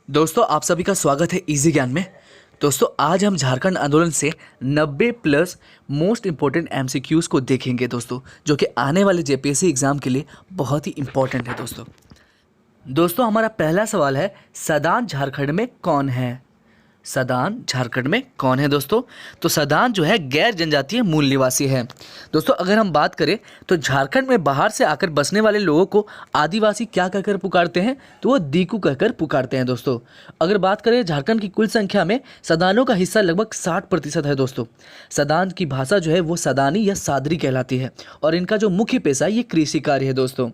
दोस्तों आप सभी का स्वागत है इजी ज्ञान में। दोस्तों आज हम झारखंड आंदोलन से 90 प्लस मोस्ट इंपॉर्टेंट एमसीक्यूज़ को देखेंगे दोस्तों, जो कि आने वाले जेपीएससी एग्ज़ाम के लिए बहुत ही इंपॉर्टेंट है दोस्तों हमारा पहला सवाल है, सदान झारखंड में कौन है? सदान झारखंड में कौन है दोस्तों? तो सदान जो है गैर जनजातीय मूल निवासी है। दोस्तों अगर हम बात करें तो झारखंड में बाहर से आकर बसने वाले लोगों को आदिवासी क्या कहकर पुकारते हैं? तो वो दीकू कहकर पुकारते हैं दोस्तों। अगर बात करें झारखंड की कुल संख्या में सदानों का हिस्सा लगभग 60% है दोस्तों। सदान की भाषा जो है वो सदानी या सादरी कहलाती है और इनका जो मुख्य पेशा है ये कृषि कार्य है दोस्तों।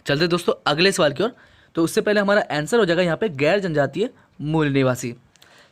चलते दोस्तों अगले सवाल की ओर। तो उससे पहले हमारा आंसर हो जाएगा यहाँ पे गैर जनजातीय मूल निवासी।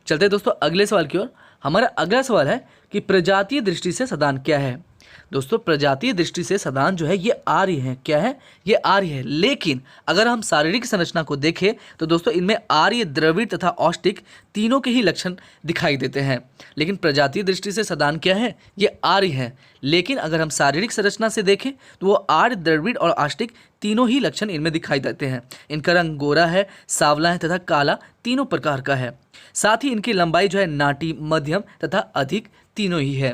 चलते हैं दोस्तों अगले सवाल की ओर। हमारा अगला सवाल है कि प्रजातीय दृष्टि से सदान क्या है? दोस्तों प्रजातीय दृष्टि से सदान जो है ये आर्य है। क्या है? ये आर्य है। लेकिन अगर हम शारीरिक संरचना को देखें तो दोस्तों इनमें आर्य, द्रविड़ तथा औष्टिक तीनों के ही लक्षण दिखाई देते हैं। लेकिन प्रजातीय दृष्टि से सदान क्या है? ये आर्य है। लेकिन अगर हम शारीरिक संरचना से देखें तो वो आर्य, द्रविड़ और औष्टिक तीनों ही लक्षण इनमें दिखाई देते हैं। इनका रंग गोरा है, सांवला है तथा काला तीनों प्रकार का है। साथ ही इनकी लंबाई जो है नाटी, मध्यम तथा अधिक तीनों ही है।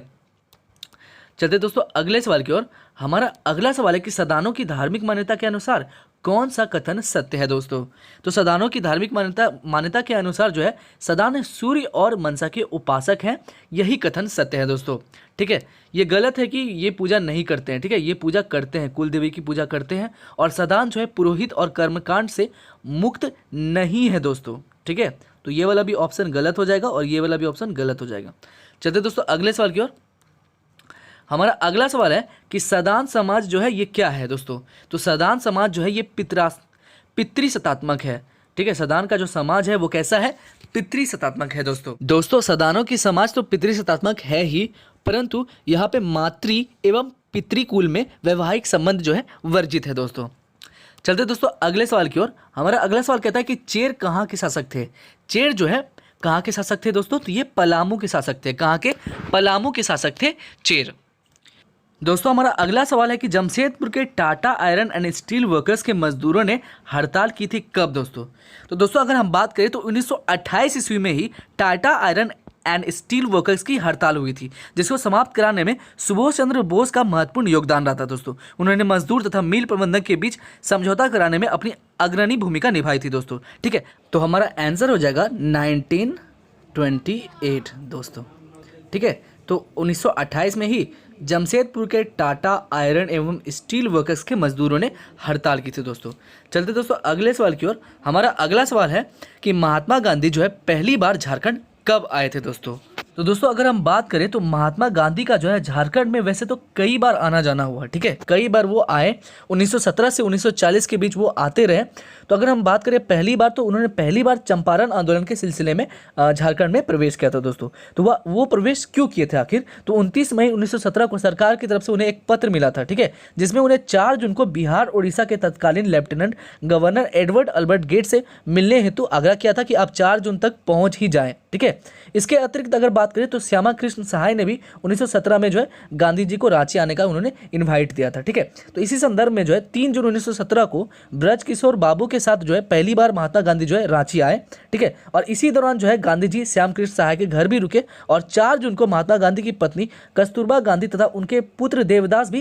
चलते दोस्तों अगले सवाल की ओर। हमारा अगला सवाल है कि सदानों की धार्मिक मान्यता के अनुसार कौन सा कथन सत्य है दोस्तों? तो सदानों की धार्मिक मान्यता के अनुसार जो है सदान सूर्य और मनसा के उपासक हैं, यही कथन सत्य है दोस्तों। ठीक है, ये गलत है कि ये पूजा नहीं करते हैं। ठीक है, ये पूजा करते हैं, कुल देवी की पूजा करते हैं और सदान जो है पुरोहित और कर्मकांड से मुक्त नहीं है दोस्तों। ठीक है, तो ये वाला भी ऑप्शन गलत हो जाएगा और ये वाला भी ऑप्शन गलत हो जाएगा। चलते दोस्तों अगले सवाल की ओर। हमारा अगला सवाल है कि सदान समाज जो है ये क्या है दोस्तों? तो सदान समाज जो है ये पितृसत्तात्मक है। ठीक है, सदान का जो समाज है वो कैसा है? पितृसत्तात्मक है दोस्तों सदानों की समाज तो पितृसत्तात्मक है ही, परंतु यहाँ पे मातृ एवं पितृकुल में वैवाहिक संबंध जो है वर्जित है दोस्तों। चलते दोस्तों अगले सवाल की ओर। हमारा अगला सवाल कहता है कि चेर कहाँ के शासक थे? चेर जो है कहाँ के शासक थे दोस्तों? तो ये पलामू के शासक थे। कहाँ के? पलामू के शासक थे चेर। दोस्तों हमारा अगला सवाल है कि जमशेदपुर के Tata iron and steel workers के मजदूरों ने हड़ताल की थी कब दोस्तों? तो दोस्तों अगर हम बात करें तो 1928 ईस्वी में ही Tata iron and steel workers की हड़ताल हुई थी, जिसको समाप्त कराने में सुभाष चंद्र बोस का महत्वपूर्ण योगदान रहा था दोस्तों। उन्होंने मजदूर तथा मिल प्रबंधक के बीच समझौता कराने में अपनी अग्रणी भूमिका निभाई थी दोस्तों। ठीक है, तो हमारा आंसर हो जाएगा 1928 दोस्तों। ठीक है, तो 1928 में ही जमशेदपुर के टाटा आयरन एवं स्टील वर्कर्स के मजदूरों ने हड़ताल की थी दोस्तों। चलते दोस्तों अगले सवाल की ओर। हमारा अगला सवाल है कि महात्मा गांधी जो है पहली बार झारखंड कब आए थे दोस्तों? तो दोस्तों अगर हम बात करें तो महात्मा गांधी का जो है झारखंड में वैसे तो कई बार आना जाना हुआ। ठीक है, कई बार वो आए, 1917 से 1940 के बीच वो आते रहे। तो अगर हम बात करें पहली बार, तो उन्होंने पहली बार चंपारण आंदोलन के सिलसिले में झारखंड में प्रवेश किया था दोस्तों। तो वो प्रवेश क्यों किए थे आखिर? तो 29 मई 1917 को सरकार की तरफ से उन्हें एक पत्र मिला था। ठीक है, जिसमें उन्हें 4 जून को बिहार उड़ीसा के तत्कालीन lieutenant governor Edward Albert Gait से मिलने हेतु आग्रह किया था कि आप 4 जून तक पहुंच ही जाएं। ठीक है, इसके अतिरिक्त अगर बात करें तो श्यामा कृष्ण सहाय ने भी 1917 में जो है गांधी जी को रांची आने का उन्होंने इनवाइट दिया था। ठीक है, तो इसी संदर्भ में जो है 3 जून 1917 को ब्रज किशोर बाबू के साथ जो है पहली बार महात्मा गांधी जो है रांची आए। ठीक है, और इसी दौरान जो है गांधी जी श्याम कृष्ण सहाय के घर भी रुके और 4 जून को महात्मा गांधी की पत्नी कस्तूरबा गांधी तथा उनके पुत्र देवदास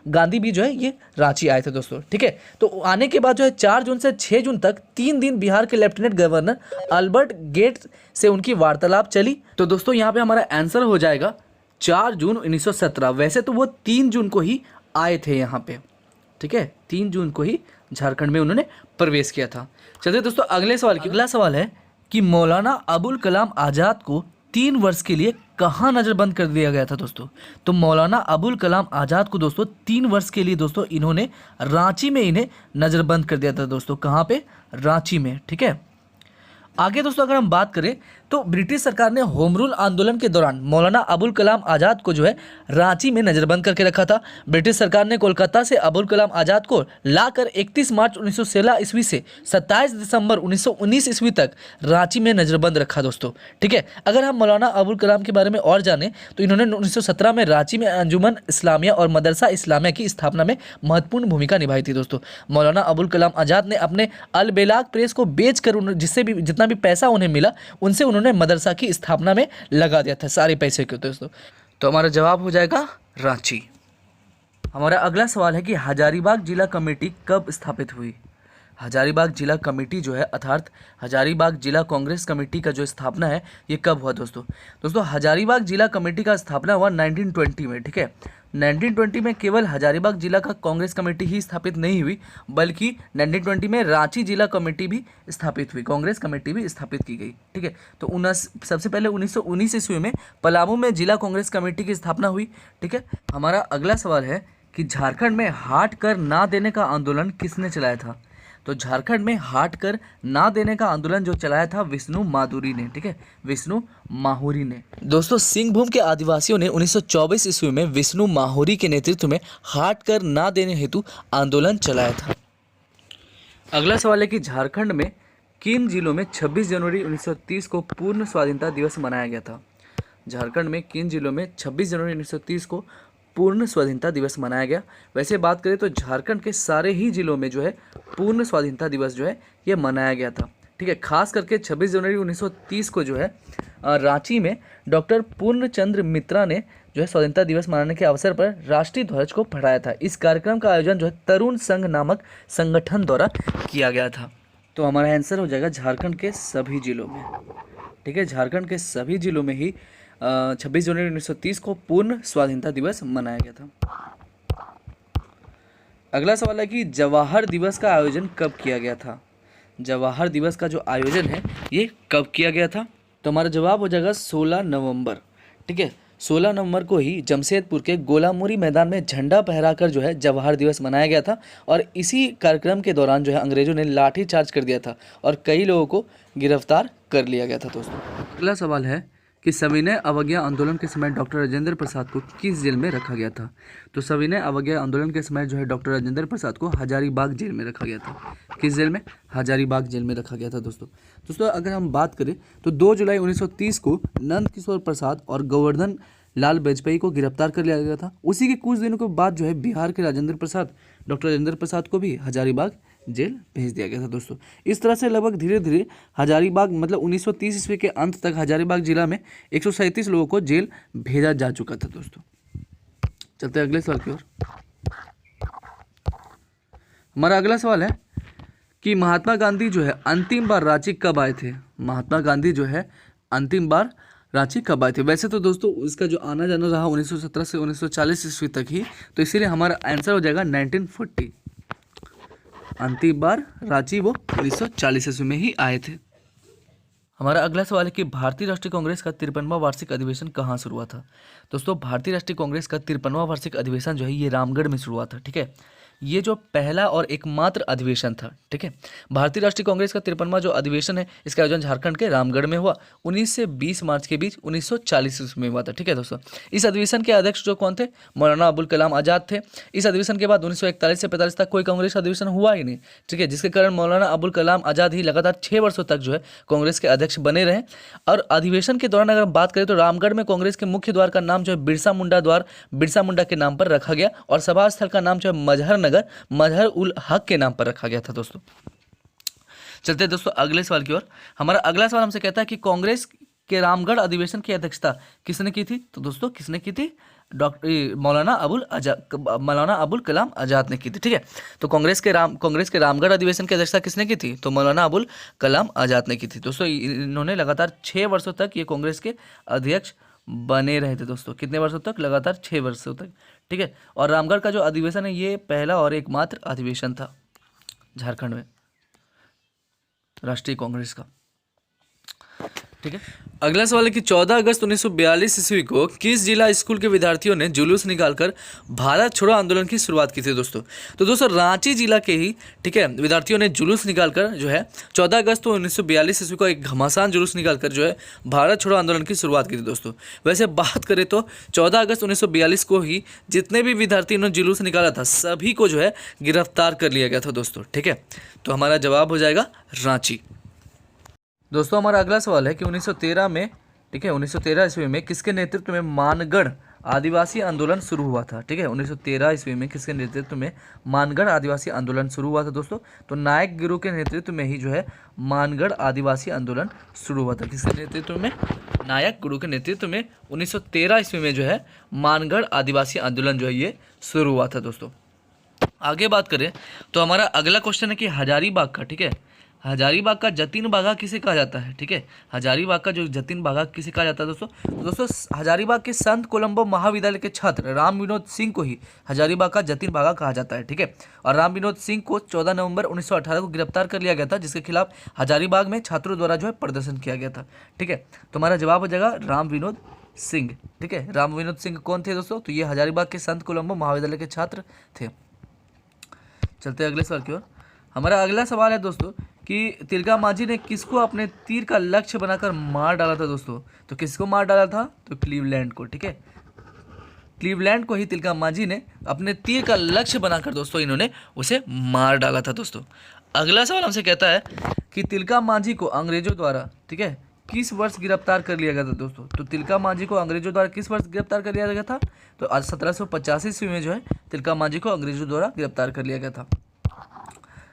गांधी भी जो है ये रांची आए थे दोस्तों। ठीक है, तो आने के बाद जो है 4 जून से 6 जून तक 3 दिन बिहार के लेफ्टिनेंट गवर्नर अल्बर्ट गेट से उनकी वार्तालाप चली। तो दोस्तों यहाँ पे हमारा आंसर हो जाएगा 4 जून 1917। वैसे तो वो 3 जून को ही आए थे यहाँ पे। ठीक है, 3 जून को ही झारखंड में उन्होंने प्रवेश किया था। चलिए दोस्तों अगले सवाल की। अगला सवाल है कि मौलाना अबुल कलाम आज़ाद को 3 वर्ष के लिए कहाँ नज़रबंद कर दिया गया था दोस्तों? तो मौलाना अबुल कलाम आज़ाद को दोस्तों 3 वर्ष के लिए दोस्तों इन्होंने रांची में इन्हें नज़रबंद कर दिया था दोस्तों। कहाँ पे? रांची में। ठीक है, आगे दोस्तों अगर हम बात करें तो ब्रिटिश सरकार ने होम रूल आंदोलन के दौरान मौलाना अबुल कलाम आज़ाद को जो है रांची में नजरबंद करके रखा था। ब्रिटिश सरकार ने कोलकाता से अबुल कलाम आज़ाद को लाकर 31 मार्च 1916 ईस्वी से 27 दिसंबर 1919 ईस्वी तक रांची में नजरबंद रखा दोस्तों। ठीक है, अगर हम मौलाना अबुल कलाम के बारे में और जानें तो इन्होंने 1917 में रांची में अंजुमन इस्लामिया और मदरसा इस्लामिया की स्थापना में महत्वपूर्ण भूमिका निभाई थी दोस्तों। मौलाना अबुल कलाम आज़ाद ने अपने अलबेलाग प्रेस को बेचकर जिससे भी जितना भी पैसा उन्हें मिला उनसे उन्होंने मदरसा की स्थापना में लगा दिया था सारे पैसे के दोस्तों। तो हमारा जवाब हो जाएगा रांची। हमारा अगला सवाल है कि हजारीबाग जिला कमेटी कब स्थापित हुई। हजारीबाग जिला कमेटी जो है अर्थात हजारीबाग जिला कांग्रेस कमेटी का जो स्थापना है ये कब हुआ दोस्तों हजारीबाग जिला कमेटी का स्थापना हुआ 1920 में। ठीक है, 1920 में केवल हजारीबाग जिला का कांग्रेस कमेटी ही स्थापित नहीं हुई बल्कि 1920 में रांची जिला कमेटी भी स्थापित हुई, कांग्रेस कमेटी भी स्थापित की गई। ठीक है, तो सबसे पहले 1919 ईस्वी में पलामू में जिला कांग्रेस कमेटी की स्थापना हुई। ठीक है, हमारा अगला सवाल है कि झारखंड में हाट कर ना देने का आंदोलन किसने चलाया था। तो झारखंड में हाट कर ना देने का आंदोलन जो चलाया था विष्णु माधुरी ने। ठीक है, विष्णु माहुरी ने। दोस्तों सिंहभूम के आदिवासियों ने 1924 ईस्वी में विष्णु माहुरी के नेतृत्व में हाट कर ना देने हेतु आंदोलन चलाया था। अगला सवाल है कि झारखंड में किन जिलों में 26 जनवरी 1930 को पूर्ण स्वाधीनता दिवस मनाया गया था। झारखंड में किन जिलों में 26 जनवरी 1930 को पूर्ण स्वाधीनता दिवस मनाया गया। वैसे बात करें तो झारखंड के सारे ही जिलों में जो है पूर्ण स्वाधीनता दिवस जो है ये मनाया गया था। ठीक है, खास करके 26 जनवरी 1930 को जो है रांची में डॉक्टर पूर्णचंद्र मित्रा ने जो है स्वाधीनता दिवस मनाने के अवसर पर राष्ट्रीय ध्वज को फहराया था। इस कार्यक्रम का आयोजन जो है तरुण संघ नामक संगठन द्वारा किया गया था। तो हमारा आंसर हो जाएगा झारखंड के सभी जिलों में। ठीक है, झारखंड के सभी जिलों में ही 26 जनवरी 1930 को पूर्ण स्वाधीनता दिवस मनाया गया था। अगला सवाल है कि जवाहर दिवस का आयोजन कब किया गया था। जवाहर दिवस का जो आयोजन है ये कब किया गया था। तो हमारा जवाब हो जाएगा 16 नवंबर। ठीक है, 16 नवंबर को ही जमशेदपुर के गोलामुरी मैदान में झंडा फहराकर जो है जवाहर दिवस मनाया गया था और इसी कार्यक्रम के दौरान जो है अंग्रेजों ने लाठी चार्ज कर दिया था और कई लोगों को गिरफ्तार कर लिया गया था दोस्तों। अगला सवाल है कि सविनय अवज्ञा आंदोलन के समय डॉक्टर राजेंद्र प्रसाद को किस जेल में रखा गया था। तो सविनय अवज्ञा आंदोलन के समय जो है डॉक्टर राजेंद्र प्रसाद को हजारीबाग जेल में रखा गया था। किस जेल में? हजारीबाग जेल में रखा गया था दोस्तों अगर हम बात करें तो 2 जुलाई 1930 को नंद किशोर प्रसाद और गोवर्धन लाल वाजपेयी को गिरफ्तार कर लिया गया था। उसी के कुछ दिनों के बाद जो है बिहार के डॉक्टर राजेंद्र प्रसाद को भी हजारीबाग जेल भेज दिया गया था दोस्तों। इस तरह से लगभग धीरे धीरे हजारीबाग मतलब 1930 ईस्वी के अंत तक हजारीबाग जिला में 137 लोगों को जेल भेजा जा चुका था दोस्तों। चलते हैं अगले सवाल की ओर। हमारा अगला सवाल है कि महात्मा गांधी जो है अंतिम बार रांची कब आए थे। महात्मा गांधी जो है अंतिम बार रांची कब आए थे। वैसे तो दोस्तों इसका जो आना जाना रहा 1917 से 1940 ईस्वी तक ही, तो इसीलिए हमारा आंसर हो जाएगा 1940। अंतिम बार रांची वो 1940 ईस्वी में ही आए थे। हमारा अगला सवाल है कि भारतीय राष्ट्रीय कांग्रेस का 53वां वार्षिक अधिवेशन कहाँ शुरू हुआ था। दोस्तों भारतीय राष्ट्रीय कांग्रेस का 53वां वार्षिक अधिवेशन जो है ये रामगढ़ में शुरू हुआ था। ठीक है, ये जो पहला और एकमात्र अधिवेशन था। ठीक है, भारतीय राष्ट्रीय कांग्रेस का 53वां जो अधिवेशन है इसका आयोजन झारखंड के रामगढ़ में हुआ 19 से 20 मार्च के बीच 1940 ईस्वी में हुआ था। ठीक है दोस्तों, इस अधिवेशन के अध्यक्ष जो कौन थे? मौलाना अबुल कलाम आज़ाद थे। इस अधिवेशन के बाद 1941 से 45 तक कोई कांग्रेस अधिवेशन हुआ ही नहीं। ठीक है, जिसके कारण मौलाना अबुल कलाम आज़ाद ही लगातार 6 वर्षों तक जो है कांग्रेस के अध्यक्ष बने रहे। और अधिवेशन के दौरान अगर हम बात करें तो रामगढ़ में कांग्रेस के मुख्य द्वार का नाम जो है बिरसा मुंडा के नाम पर रखा गया और सभा स्थल का नाम जो है मजहर उल हक के नाम पर रखा गया था दोस्तों। चलते हैं दोस्तों अगले सवाल की ओर। हमारा अगला सवाल हमसे कहता है कि कांग्रेस के रामगढ़ अधिवेशन की अध्यक्षता किसने की थी। तो दोस्तों किसने की थी? मौलाना अबुल कलाम आज़ाद ने की थी। ठीक है, तो कांग्रेस के रामगढ़ अधिवेशन की अध्यक्षता किसने की थी? तो मौलाना अबुल कलाम आज़ाद ने की थी दोस्तों। इन्होंने लगातार 6 वर्षों तक ये कांग्रेस के अध्यक्ष बने रहे थे दोस्तों। कितने वर्षों तक? लगातार 6 वर्षों तक। ठीक है, और रामगढ़ का जो अधिवेशन है ये पहला और एकमात्र अधिवेशन था झारखंड में राष्ट्रीय कांग्रेस का। ठीक है। अगला सवाल है कि 14 अगस्त 1942 ईस्वी को किस जिला स्कूल के विद्यार्थियों ने जुलूस निकालकर भारत छोड़ो आंदोलन की शुरुआत की थी दोस्तों? तो दोस्तों रांची जिला के ही, ठीक है, विद्यार्थियों ने जुलूस निकालकर जो है 14 अगस्त 1942 ईस्वी को एक घमासान जुलूस निकालकर जो है भारत छोड़ो आंदोलन की शुरुआत की थी दोस्तों। वैसे बात करें तो 14 अगस्त 1942 को ही जितने भी विद्यार्थी ने जुलूस निकाला था सभी को जो है गिरफ्तार कर लिया गया था दोस्तों। ठीक है, तो हमारा जवाब हो जाएगा रांची। दोस्तों हमारा अगला सवाल है कि 1913 में, ठीक है, 1913 ईस्वी में किसके नेतृत्व में मानगढ़ आदिवासी आंदोलन शुरू हुआ था? ठीक है, 1913 ईस्वी में किसके नेतृत्व में मानगढ़ आदिवासी आंदोलन शुरू हुआ था दोस्तों? तो नायक गिरोह के नेतृत्व में ही जो है मानगढ़ आदिवासी आंदोलन शुरू हुआ था। किसके नेतृत्व में? नायक गिरोह के नेतृत्व में 1913 ईस्वी में जो है मानगढ़ आदिवासी आंदोलन जो है ये शुरू हुआ था दोस्तों। आगे बात करें तो हमारा अगला क्वेश्चन है कि हजारीबाग का, ठीक है, हजारीबाग का जतीन बागा किसे कहा जाता है? ठीक है, हजारीबाग का जो जतीन बागा किसे कहा जाता है दोस्तों? तो दोस्तों हजारीबाग के संत कोलंबो महाविद्यालय के छात्र राम विनोद सिंह को ही हजारीबाग का जतीन बागा कहा जाता है। ठीक है, और राम विनोद सिंह को 14 नवंबर 1918 को गिरफ्तार कर लिया गया था, जिसके खिलाफ हजारीबाग में छात्रों द्वारा जो है प्रदर्शन किया गया था। ठीक है, तो हमारा जवाब हो जाएगा राम विनोद सिंह। ठीक है, राम विनोद सिंह कौन थे दोस्तों? तो ये हजारीबाग के संत कोलंबो महाविद्यालय के छात्र थे। चलते हैं अगले सवाल की ओर। हमारा अगला सवाल है दोस्तों कि तिलका मांझी ने किसको अपने तीर का लक्ष्य बनाकर मार डाला था दोस्तों? तो किसको मार डाला था? तो क्लीवलैंड को। ठीक है, क्लीवलैंड को ही तिलका मांझी ने अपने तीर का लक्ष्य बनाकर दोस्तों इन्होंने उसे मार डाला था दोस्तों। अगला सवाल हमसे कहता है कि तिलका मांझी को अंग्रेजों द्वारा, ठीक है, किस वर्ष गिरफ्तार कर लिया गया था दोस्तों? तो तिलका मांझी को अंग्रेजों द्वारा किस वर्ष गिरफ्तार कर लिया गया था? तो आज 1785 ईस्वी में जो है तिलका मांझी को अंग्रेजों द्वारा गिरफ्तार कर लिया गया था।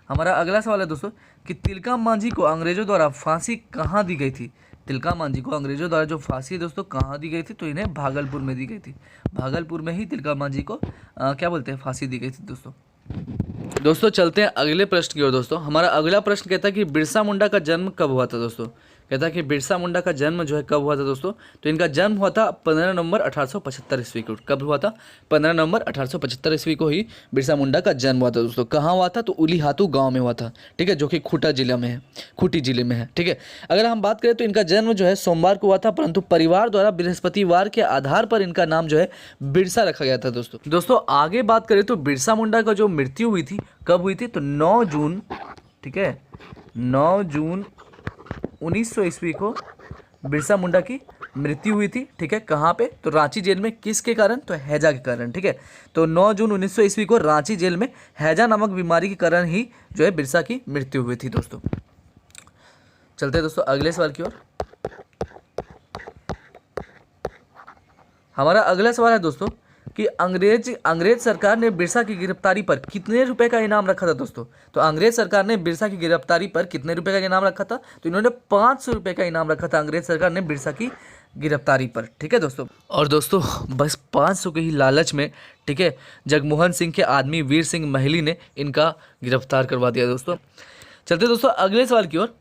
हमारा अगला सवाल है दोस्तों कि तिलका मांझी को अंग्रेजों द्वारा फांसी कहाँ दी गई थी? तिलका मांझी को अंग्रेजों द्वारा जो फांसी दोस्तों कहाँ दी गई थी? तो इन्हें भागलपुर में दी गई थी। भागलपुर में ही तिलका मांझी को क्या बोलते हैं, फांसी दी गई थी दोस्तों। चलते हैं अगले प्रश्न की ओर दोस्तों। हमारा अगला प्रश्न कहता है कि बिरसा मुंडा का जन्म कब हुआ था दोस्तों? कहता है कि बिरसा मुंडा का जन्म जो है कब हुआ था दोस्तों? तो इनका जन्म हुआ था 15 नवंबर 1875 ईस्वी को। कब हुआ था? 15 नवंबर 1875 ईस्वी को ही बिरसा मुंडा का जन्म हुआ था दोस्तों। कहाँ हुआ था? तो उलीहातू गांव में हुआ था। ठीक है, जो कि खूंटी जिले में है। ठीक है, अगर हम बात करें तो इनका जन्म जो है सोमवार को हुआ था, परंतु परिवार द्वारा बृहस्पतिवार के आधार पर इनका नाम जो है बिरसा रखा गया था दोस्तों। आगे बात करें तो बिरसा मुंडा का जो मृत्यु हुई थी कब हुई थी? तो 9 जून, ठीक है, 9 जून 1900 ईस्वी को बिरसा मुंडा की मृत्यु हुई थी। ठीक है, कहाँ पे? तो रांची जेल में। किसके कारण? तो हैजा के कारण। ठीक है, तो 9 जून 1900 ईस्वी को रांची जेल में हैजा नामक बीमारी के कारण ही जो है बिरसा की मृत्यु हुई थी दोस्तों। चलते हैं दोस्तों अगले सवाल की ओर। हमारा अगला सवाल है दोस्तों कि अंग्रेज सरकार ने बिरसा की गिरफ्तारी पर कितने रुपए का इनाम रखा था दोस्तों? तो अंग्रेज सरकार ने बिरसा की गिरफ्तारी पर कितने रुपए का इनाम रखा था? तो इन्होंने 500 रुपए का इनाम रखा था अंग्रेज सरकार ने बिरसा की गिरफ्तारी पर। ठीक है दोस्तों, और दोस्तों बस 500 के ही लालच में, ठीक है, जगमोहन सिंह के आदमी वीर सिंह महली ने इनका गिरफ्तार करवा दिया दोस्तों। चलते दोस्तों अगले सवाल की ओर।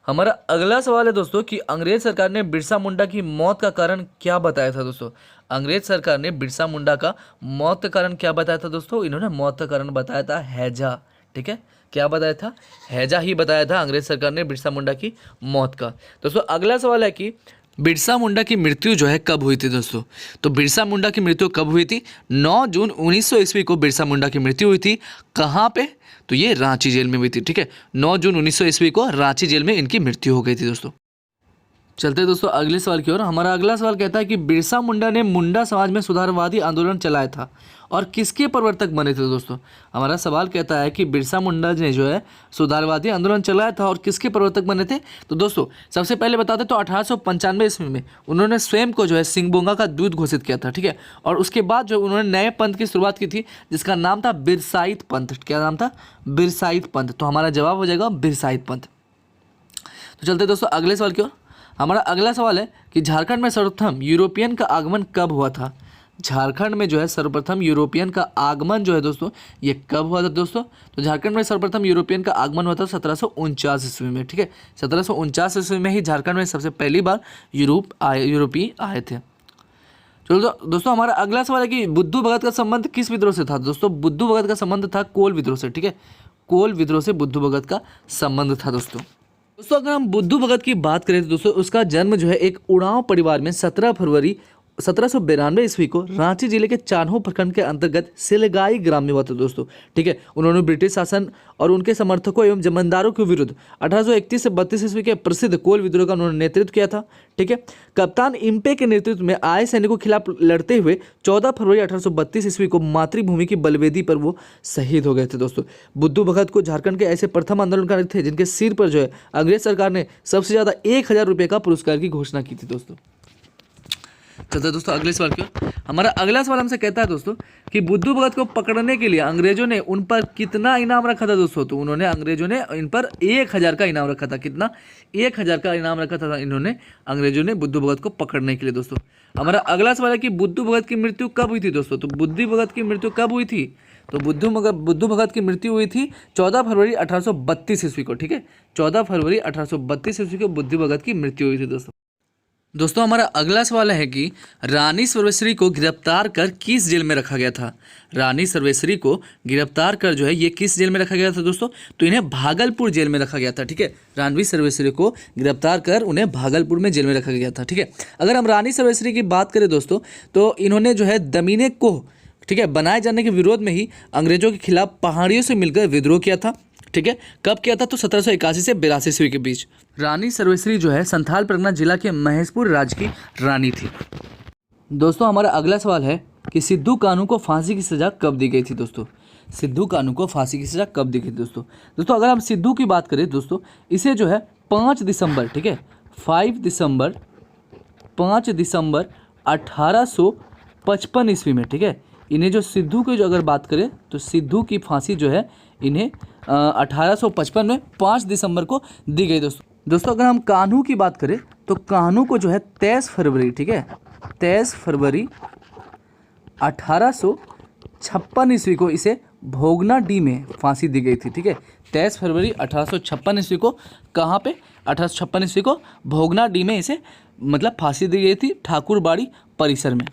हमारा अगला सवाल है दोस्तों कि अंग्रेज सरकार ने बिरसा मुंडा की मौत का कारण क्या बताया था दोस्तों? अंग्रेज सरकार ने बिरसा मुंडा का मौत का कारण क्या बताया था दोस्तों? इन्होंने मौत का कारण बताया था हैजा। ठीक है, क्या बताया था? हैजा ही बताया था अंग्रेज सरकार ने बिरसा मुंडा की मौत का। दोस्तों अगला सवाल है कि बिरसा मुंडा की मृत्यु जो है कब हुई थी दोस्तों? तो बिरसा मुंडा की मृत्यु कब हुई थी? 9 जून 1900 ईस्वी को बिरसा मुंडा की मृत्यु हुई थी। कहाँ पे? तो ये रांची जेल में हुई थी। ठीक है, 9 जून 1900 ईस्वी को रांची जेल में इनकी मृत्यु हो गई थी दोस्तों। चलते हैं दोस्तों अगले सवाल की ओर। हमारा अगला सवाल कहता है कि बिरसा मुंडा ने मुंडा समाज में सुधारवादी आंदोलन चलाया था और किसके प्रवर्तक बने थे दोस्तों? हमारा सवाल कहता है कि बिरसा मुंडा ने जो है सुधारवादी आंदोलन चलाया था और किसके प्रवर्तक बने थे? तो दोस्तों सबसे पहले बता दें तो 1895 ईस्वी में उन्होंने स्वयं को जो है सिंगबोंगा का दूत घोषित किया था। ठीक है, और उसके बाद जो उन्होंने नए पंथ की शुरुआत की थी जिसका नाम था बिरसाइत पंथ। क्या नाम था? बिरसाइत पंथ। तो हमारा जवाब हो जाएगा बिरसाइत पंथ। तो चलते दोस्तों अगले सवाल की ओर। हमारा अगला सवाल है कि झारखंड में सर्वप्रथम यूरोपियन का आगमन कब हुआ था? झारखंड में जो है सर्वप्रथम यूरोपियन का आगमन जो है दोस्तों ये कब हुआ था दोस्तों? तो झारखंड में सर्वप्रथम यूरोपियन का आगमन हुआ था 1749 ईस्वी में। ठीक है, 1749 ईस्वी में ही झारखंड में सबसे पहली बार यूरोपीय आए थे। चलो दोस्तों हमारा अगला सवाल है कि बुद्धू भगत का संबंध किस विद्रोह से था दोस्तों? बुद्धू भगत का संबंध था कोल विद्रोह से। ठीक है, कोल विद्रोह से बुद्धू भगत का संबंध था दोस्तों। दोस्तों अगर हम बुद्धू भगत की बात करें तो दोस्तों उसका जन्म जो है एक उड़ांव परिवार में 17 फरवरी 1792 ईस्वी को रांची जिले के चान्हो प्रखंड के अंतर्गत सिलगाई ग्राम में हुआ था दोस्तों। ठीक है, उन्होंने ब्रिटिश शासन और उनके समर्थकों एवं जमींदारों के विरुद्ध 1831 से 32 ईस्वी के प्रसिद्ध कोल विद्रोह का उन्होंने नेतृत्व किया था। ठीक है, कप्तान इम्पे के नेतृत्व में आए सैनिकों के खिलाफ लड़ते हुए 14 फरवरी 1832 ईस्वी को मातृभूमि की बलवेदी पर वो शहीद हो गए थे दोस्तों। बुद्धू भगत को झारखंड के ऐसे प्रथम आंदोलनकारी थे जिनके सिर पर जो है अंग्रेज सरकार ने सबसे ज़्यादा 1000 रुपये का पुरस्कार की घोषणा की थी दोस्तों। चलते दोस्तों अगले सवाल की ओर। हमारा अगला सवाल हमसे कहता है दोस्तों कि बुद्धू भगत को पकड़ने के लिए अंग्रेजों ने उन पर कितना इनाम रखा था दोस्तों। तो उन्होंने अंग्रेजों ने इन पर 1000 का इनाम रखा था। कितना? 1000 का इनाम रखा था इन्होंने अंग्रेजों ने बुद्धू भगत को पकड़ने के लिए दोस्तों। हमारा अगला सवाल है कि बुद्धू भगत की मृत्यु कब हुई थी दोस्तों। तो बुद्धू भगत की मृत्यु कब हुई थी? तो बुद्धू भगत की मृत्यु हुई थी 14 फरवरी 1832 ईस्वी को। ठीक है, 14 फरवरी 1832 ईस्वी को बुद्धू भगत की मृत्यु हुई थी दोस्तों। दोस्तों हमारा अगला सवाल है कि रानी सर्वेश्वरी को गिरफ्तार कर किस जेल में रखा गया था। रानी सर्वेश्वरी को गिरफ्तार कर जो है ये किस जेल में रखा गया था दोस्तों। तो इन्हें भागलपुर जेल में रखा गया था। ठीक है, रानी सर्वेश्वरी को गिरफ्तार कर उन्हें भागलपुर में जेल में रखा गया था। ठीक है, अगर हम रानी सर्वेश्वरी की बात करें दोस्तों तो इन्होंने जो है दमीने को ठीक है बनाए जाने के विरोध में ही अंग्रेजों के खिलाफ पहाड़ियों से मिलकर विद्रोह किया था। ठीक है, कब किया था? तो 1781 से 82 ईस्वी के बीच। रानी सर्वेश्वरी जो है संथाल परगना जिला के महेशपुर राज्य की रानी थी। दोस्तों हमारा अगला सवाल है कि सिद्धू कान्हू को फांसी की सज़ा कब दी गई थी दोस्तों। सिद्धू कान्हू को फांसी की सज़ा कब दी गई थी दोस्तों। दोस्तों अगर हम सिद्धू की बात करें दोस्तों इसे जो है 5 दिसंबर ठीक है 5 दिसंबर 1855 ईस्वी में ठीक है इन्हें जो सिद्धू की जो अगर बात करें तो सिद्धू की फांसी जो है इन्हें 1855 में 5 दिसंबर को दी गई दोस्तों अगर हम कान्हू की बात करें तो कान्हू को जो है 23 फरवरी ठीक है 23 फरवरी 1856 ईस्वी को इसे भोगनाडीह में फांसी दी गई थी। ठीक है, 23 फरवरी 1856 ईस्वी को कहाँ पे? 1856 ईस्वी को भोगनाडीह में इसे मतलब फांसी दी गई थी ठाकुरबाड़ी परिसर में।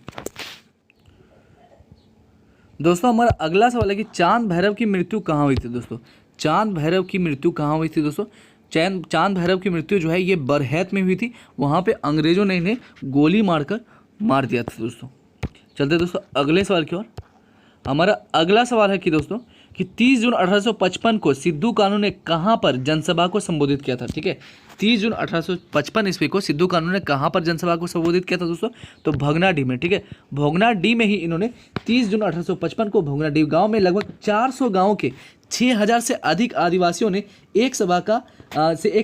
दोस्तों हमारा अगला सवाल है कि चांद भैरव की मृत्यु कहाँ हुई थी दोस्तों। चांद भैरव की मृत्यु कहाँ हुई थी दोस्तों। चांद भैरव की मृत्यु जो है ये बरहैत में हुई थी। वहाँ पे अंग्रेजों ने इन्हें गोली मारकर मार दिया था दोस्तों। चलते दोस्तों अगले सवाल की ओर। हमारा अगला सवाल है कि दोस्तों कि 30 जून 1855 को सिद्धू कान्हू ने कहाँ पर जनसभा को संबोधित किया था। ठीक है, 30 जून 1855 ईस्वी को सिद्धू कान्हू ने कहाँ पर जनसभा को संबोधित किया था दोस्तों। तो भोगनाडीह में। ठीक है, भोगनाडीह में ही इन्होंने 30 जून 1855 को भोगनाडीह गांव में लगभग 400 गाँव के 6000 से अधिक आदिवासियों ने एक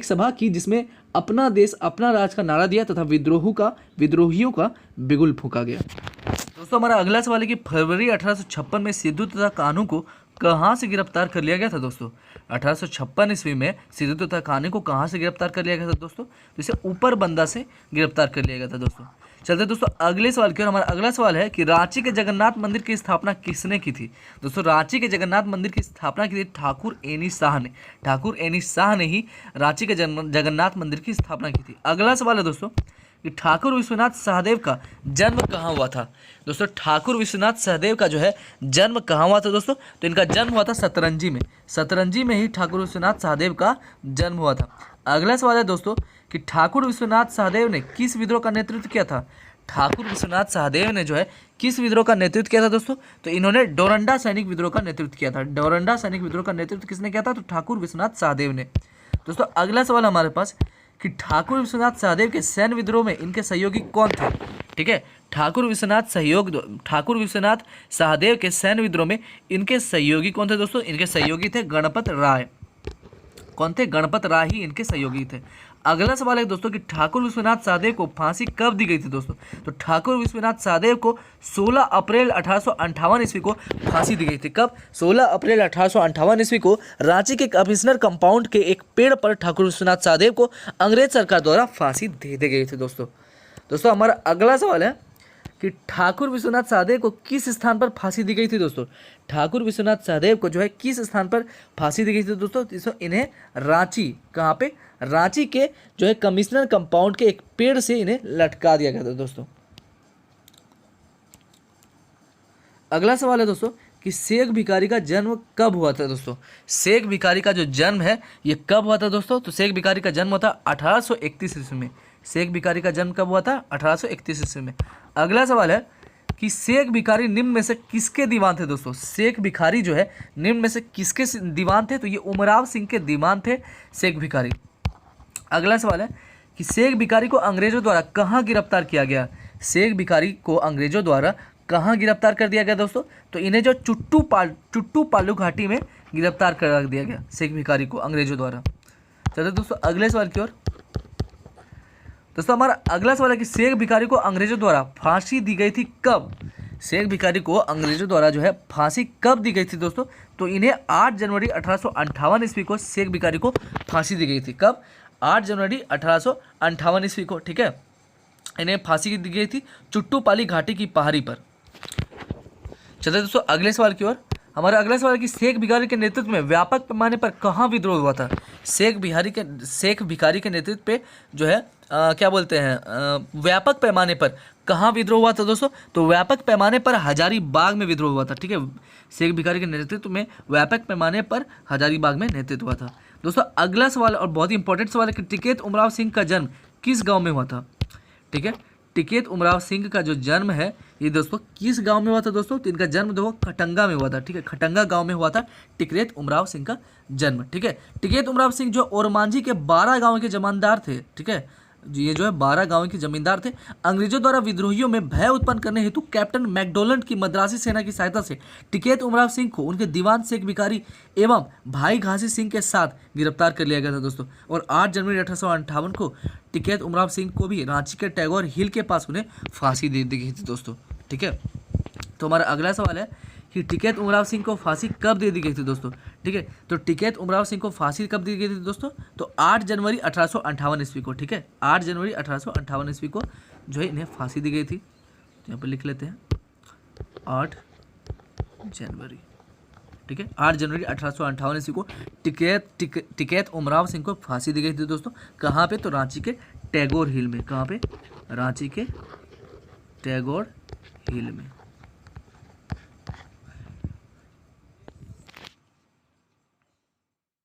सभा की जिसमें अपना देश अपना राज का नारा दिया तथा विद्रोहियों का बिगुल फूंका गया। दोस्तों हमारा अगला सवाल है कि फरवरी 1856 में सिद्धू तथा कान्हू को कहाँ से गिरफ्तार कर लिया गया था दोस्तों। 1856 ईस्वी में सिद्धू तथा कान्हू को कहाँ से गिरफ्तार कर लिया गया था दोस्तों। तो इसे ऊपर बंदा से गिरफ्तार कर लिया गया था दोस्तों। चलते दोस्तों अगले सवाल की ओर। हमारा अगला सवाल है कि रांची के जगन्नाथ मंदिर की स्थापना किसने की थी दोस्तों। रांची के जगन्नाथ मंदिर की स्थापना की थी ठाकुर एनी शाह ने। ठाकुर एनी शाह ने ही रांची के जगन्नाथ मंदिर की स्थापना की थी। अगला सवाल है दोस्तों कि ठाकुर विश्वनाथ सहदेव का जन्म कहाँ हुआ था दोस्तों। ठाकुर विश्वनाथ सहदेव का जो है जन्म कहाँ हुआ था दोस्तों। तो इनका जन्म हुआ था सतरंजी में। सतरंजी में ही ठाकुर विश्वनाथ सहदेव का जन्म हुआ था। अगला सवाल है दोस्तों कि ठाकुर विश्वनाथ सहदेव ने किस विद्रोह का नेतृत्व किया था। ठाकुर विश्वनाथ सहदेव ने जो है किस विद्रोह का नेतृत्व किया था दोस्तों। तो इन्होंने डोरंडा सैनिक विद्रोह का नेतृत्व किया था। डोरंडा सैनिक विद्रोह का नेतृत्व किसने किया था। तो ठाकुर विश्वनाथ सहदेव ने। दोस्तों अगला सवाल हमारे पास कि ठाकुर विश्वनाथ सहदेव के सैन्य विद्रोह में इनके सहयोगी कौन थे। ठीक है, ठाकुर विश्वनाथ सहदेव के सैन्य विद्रोह में इनके सहयोगी कौन थे दोस्तों। इनके सहयोगी थे गणपत राय। कौन थे? गणपत राय ही इनके सहयोगी थे। अगला सवाल है दोस्तों कि ठाकुर विश्वनाथ सहदेव को फांसी कब दी गई थी दोस्तों। तो ठाकुर विश्वनाथ सहदेव को 16 अप्रैल 1858 ईस्वी को फांसी दी गई थी। कब? 16 अप्रैल 1858 ईस्वी को रांची के कमिश्नर कंपाउंड के एक पेड़ पर ठाकुर विश्वनाथ सहदेव को अंग्रेज सरकार द्वारा फांसी दे दी गई थी दोस्तों हमारा अगला सवाल है कि ठाकुर विश्वनाथ सहदेव को किस स्थान पर फांसी दी गई थी दोस्तों। ठाकुर विश्वनाथ सहदेव को जो है किस स्थान पर फांसी दी गई थी दोस्तों। इन्हें रांची, कहाँ पे? रांची के जो है कमिश्नर कंपाउंड के एक पेड़ से इन्हें लटका दिया गया था दोस्तों। अगला सवाल है दोस्तों कि शेख भिखारी का जन्म कब हुआ था दोस्तों। शेख भिखारी का जो जन्म है ये कब हुआ था दोस्तों, तो शेख भिखारी का जन्म हुआ था 1831 ईस्वी में। शेख भिखारी का जन्म कब हुआ था, 1831 ईस्वी में। अगला सवाल है कि शेख भिखारी निम्न में से किसके दीवान थे दोस्तों। शेख भिखारी जो है निम्न में से किसके दीवान थे, तो ये उमराव सिंह के दीवान थे शेख भिखारी। अगला सवाल है कि शेख भिखारी को अंग्रेजों द्वारा कहाँ गिरफ्तार किया गया। शेख भिखारी को अंग्रेजों द्वारा कहाँ गिरफ्तार कर दिया गया दोस्तों, तो इन्हें जो चुट्टू पालू घाटी में गिरफ्तार कर दिया गया शेख भिखारी को अंग्रेजों द्वारा। चलो दोस्तों अगले सवाल की ओर। दोस्तों हमारा अगला सवाल है कि शेख भिखारी को अंग्रेजों द्वारा फांसी दी गई थी कब। शेख भिखारी को अंग्रेजों द्वारा जो है फांसी कब दी गई थी दोस्तों, तो इन्हें 8 जनवरी 1858 ईस्वी को शेख भिखारी को फांसी दी गई थी। कब, 8 जनवरी 1858 ईस्वी को, ठीक है, इन्हें फांसी दी गई थी चुट्टू घाटी की पहाड़ी पर। चलिए दोस्तों अगले सवाल की ओर। हमारा अगला सवाल है कि शेख भिखारी के नेतृत्व में व्यापक पैमाने पर कहाँ विद्रोह हुआ था। शेख भिखारी के नेतृत्व पे जो है क्या बोलते हैं व्यापक पैमाने पर कहाँ विद्रोह हुआ था दोस्तों, तो व्यापक पैमाने पर हजारीबाग में विद्रोह हुआ था। ठीक है, शेख भिखारी के नेतृत्व में व्यापक पैमाने पर हजारीबाग में नेतृत्व हुआ था। दोस्तों अगला सवाल और बहुत ही इंपॉर्टेंट सवाल है कि टिकैत उमराव सिंह का जन्म किस गाँव में हुआ था। ठीक है, टिकैत उमराव सिंह का जो जन्म है ये दोस्तों किस गांव में हुआ था दोस्तों, तो इनका जन्म देखो खटंगा में हुआ था। ठीक है, खटंगा गांव में हुआ था टिकैत उमराव सिंह का जन्म। ठीक है, टिकैत उमराव सिंह जो ओरमांझी के 12 गांव के जमींदार थे। ठीक है, ये जो है 12 गांव के जमींदार थे। अंग्रेजों द्वारा विद्रोहियों में भय उत्पन्न करने हेतु कैप्टन मैकडोनल्ड की मद्रासी सेना की सहायता से टिकैत उमराव सिंह को उनके दीवान शेख भिखारी एवं भाई घासी सिंह के साथ गिरफ्तार कर लिया गया था दोस्तों। और 8 जनवरी 1858 को टिकैत उमराव सिंह को भी रांची के टैगोर हिल के पास उन्हें फांसी दे दी गई थी दोस्तों। ठीक है, तो हमारा अगला सवाल है कि टिकैत उमराव सिंह को फांसी कब दे दी गई थी दोस्तों। ठीक है, तो टिकैत उमराव सिंह को फांसी कब दी गई थी दोस्तों, तो 8 जनवरी 1858 ईस्वी को। ठीक है, 8 जनवरी 1858 ईस्वी को जो है इन्हें फांसी दी गई थी। तो यहाँ पर लिख लेते हैं 8 जनवरी। ठीक है, 8 जनवरी 1858 ईस्वी को टिकैत उमराव सिंह को फांसी दी गई थी दोस्तों। कहाँ पे, तो रांची के टैगोर हिल में। कहाँ पे, रांची के टैगोर हिल में।